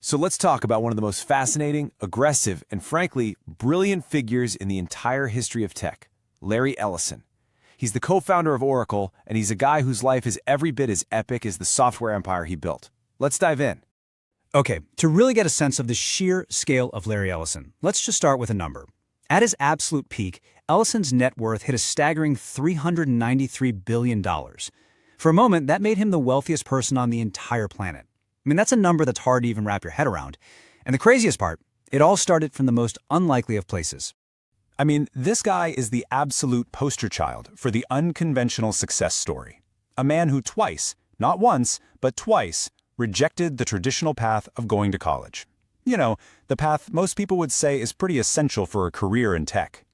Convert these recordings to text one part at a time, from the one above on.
So let's talk about one of the most fascinating, aggressive, and frankly, brilliant figures in the entire history of tech, Larry Ellison. He's the co-founder of Oracle, and he's a guy whose life is every bit as epic as the software empire he built. Let's dive in. Okay, to really get a sense of the sheer scale of Larry Ellison, let's just start with a number. At his absolute peak, Ellison's net worth hit a staggering $393 billion. For a moment, that made him the wealthiest person on the entire planet. I mean, that's a number that's hard to even wrap your head around. And the craziest part, it all started from the most unlikely of places. I mean, this guy is the absolute poster child for the unconventional success story. A man who twice, not once, but twice, rejected the traditional path of going to college. You know, the path most people would say is pretty essential for a career in tech.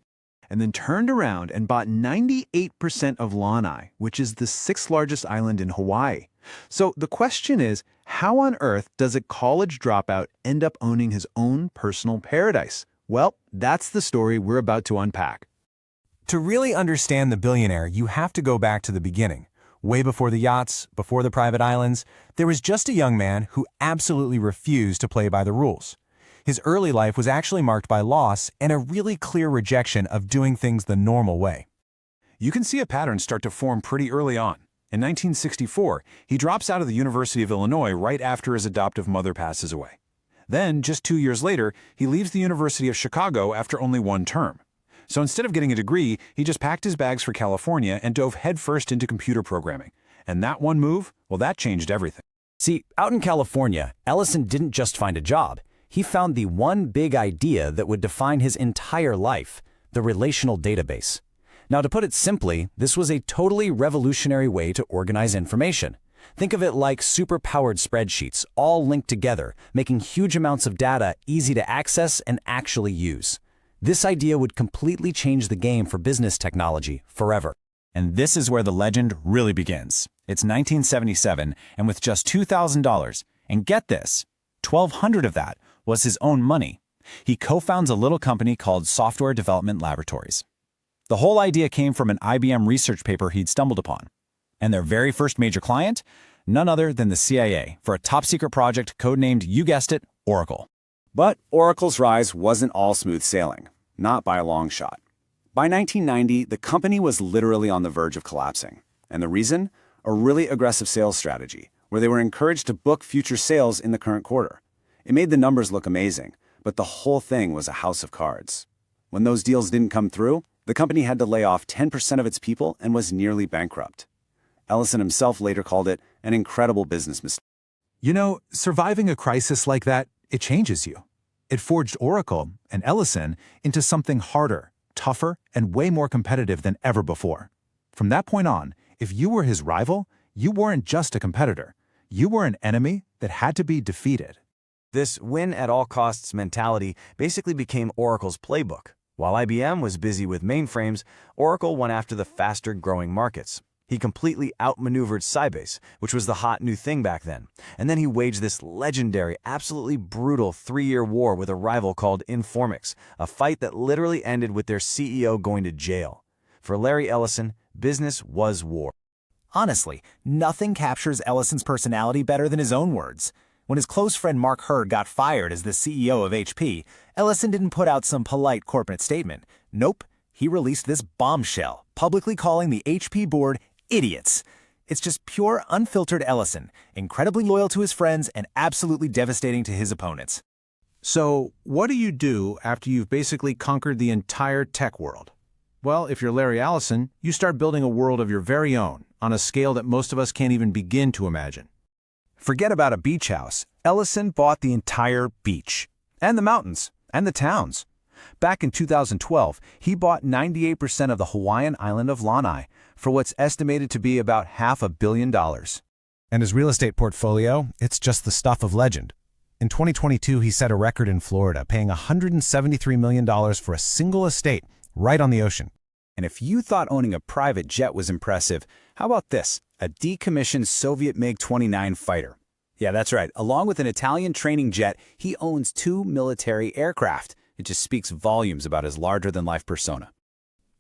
And then turned around and bought 98% of Lanai, which is the sixth largest island in Hawaii. So the question is, how on earth does a college dropout end up owning his own personal paradise? Well, that's the story we're about to unpack. To really understand the billionaire, you have to go back to the beginning. Way before the yachts, before the private islands, there was just a young man who absolutely refused to play by the rules. His early life was actually marked by loss and a really clear rejection of doing things the normal way. You can see a pattern start to form pretty early on. In 1964, he drops out of the University of Illinois right after his adoptive mother passes away. Then, just 2 years later, he leaves the University of Chicago after only one term. So instead of getting a degree, he just packed his bags for California and dove headfirst into computer programming. And that one move, well, that changed everything. See, out in California, Ellison didn't just find a job. He found the one big idea that would define his entire life, the relational database. Now, to put it simply, this was a totally revolutionary way to organize information. Think of it like super-powered spreadsheets, all linked together, making huge amounts of data easy to access and actually use. This idea would completely change the game for business technology forever. And this is where the legend really begins. It's 1977, and with just $2,000, and get this, $1,200 of that was his own money, he co-founds a little company called Software Development Laboratories. The whole idea came from an IBM research paper he'd stumbled upon. And their very first major client? None other than the CIA for a top-secret project codenamed, you guessed it, Oracle. But Oracle's rise wasn't all smooth sailing, not by a long shot. By 1990, the company was literally on the verge of collapsing. And the reason? A really aggressive sales strategy, where they were encouraged to book future sales in the current quarter. It made the numbers look amazing, but the whole thing was a house of cards. When those deals didn't come through, the company had to lay off 10% of its people and was nearly bankrupt. Ellison himself later called it an incredible business mistake. You know, surviving a crisis like that, it changes you. It forged Oracle and Ellison into something harder, tougher, and way more competitive than ever before. From that point on, if you were his rival, you weren't just a competitor. You were an enemy that had to be defeated. This win-at-all-costs mentality basically became Oracle's playbook. While IBM was busy with mainframes, Oracle went after the faster-growing markets. He completely outmaneuvered Sybase, which was the hot new thing back then. And then he waged this legendary, absolutely brutal 3-year war with a rival called Informix, a fight that literally ended with their CEO going to jail. For Larry Ellison, business was war. Honestly, nothing captures Ellison's personality better than his own words. When his close friend Mark Hurd got fired as the CEO of HP, Ellison didn't put out some polite corporate statement. Nope, he released this bombshell, publicly calling the HP board idiots. It's just pure, unfiltered Ellison, incredibly loyal to his friends and absolutely devastating to his opponents. So, what do you do after you've basically conquered the entire tech world? Well, if you're Larry Ellison, you start building a world of your very own, on a scale that most of us can't even begin to imagine. Forget about a beach house. Ellison bought the entire beach, and the mountains, and the towns. Back in 2012, he bought 98% of the Hawaiian island of Lanai for what's estimated to be about $500 million. And his real estate portfolio, it's just the stuff of legend. In 2022, he set a record in Florida, paying $173 million for a single estate right on the ocean. And if you thought owning a private jet was impressive, how about this? A decommissioned Soviet MiG-29 fighter. Yeah, that's right. Along with an Italian training jet, he owns 2 military aircraft. It just speaks volumes about his larger-than-life persona.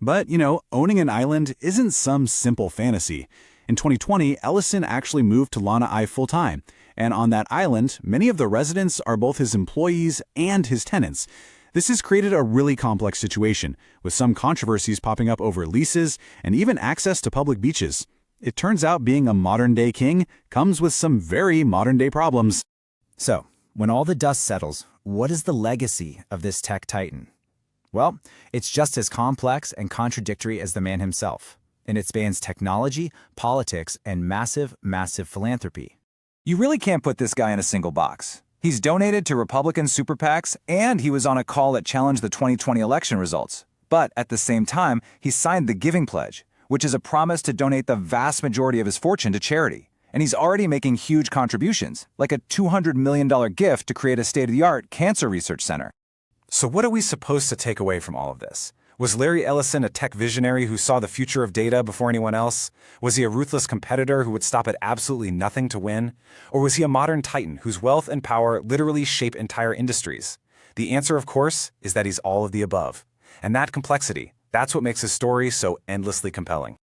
But, you know, owning an island isn't some simple fantasy. In 2020, Ellison actually moved to Lanai full-time, And on that island, many of the residents are both his employees and his tenants. This has created a really complex situation, with some controversies popping up over leases and even access to public beaches. It turns out being a modern-day king comes with some very modern-day problems. So, when all the dust settles, what is the legacy of this tech titan? Well, it's just as complex and contradictory as the man himself, and it spans technology, politics, and massive, massive philanthropy. You really can't put this guy in a single box. He's donated to Republican super PACs, and he was on a call that challenged the 2020 election results. But at the same time, he signed the Giving Pledge, which is a promise to donate the vast majority of his fortune to charity. And he's already making huge contributions, like a $200 million gift to create a state-of-the-art cancer research center. So what are we supposed to take away from all of this? Was Larry Ellison a tech visionary who saw the future of data before anyone else? Was he a ruthless competitor who would stop at absolutely nothing to win? Or was he a modern titan whose wealth and power literally shape entire industries? The answer, of course, is that he's all of the above. And that complexity, that's what makes his story so endlessly compelling.